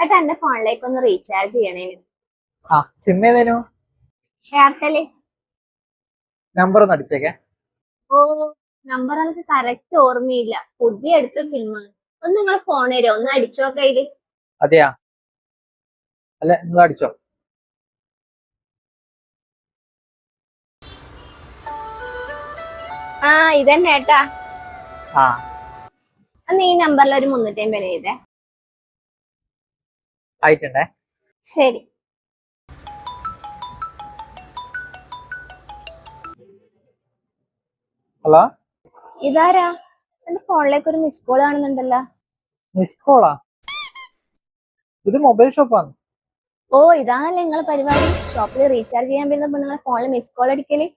ഏട്ടാ എന്റെ ഫോണിലേക്ക് ഒന്ന് റീചാർജ് ചെയ്യണേ. ആ സിം ഏതേനു? എയർടെല്. നമ്പർ ഒന്ന് അടിച്ചേക്കെ. ഓ, നമ്പർ എനിക്ക് കറക്റ്റ് ഓർമ്മയില്ല, പുതിയ എടുത്ത സിമ്മാണ്. ഒന്ന് നിങ്ങൾ ഫോൺ തരുമോ, ഒന്ന് അടിച്ചോക്കയില്. അതെയാ, അല്ല നിങ്ങൾ അടിച്ചോ. ആ ഇതന്നെ ഏട്ടാ. ആ അന്ന് ഈ നമ്പറിൽ ഒരു 350 ചെയ്തേ. ആയിട്ടുണ്ടേ. ശരി. ഹലോ, ഇതാരാ? എന്റെ ഫോണിലേക്ക് ഒരു മിസ് കോൾ കാണുന്നുണ്ടല്ലോ. മിസ് കോളാ? ഇത് മൊബൈൽ ഷോപ്പാണ്. ഓ, ഇതാണല്ലേ നിങ്ങളെ പരിപാടി? ഷോപ്പിൽ റീചാർജ് ചെയ്യാൻ വരുന്ന പെണ്ണുങ്ങളെ ഫോണിൽ മിസ് കോൾ അടിക്കല്.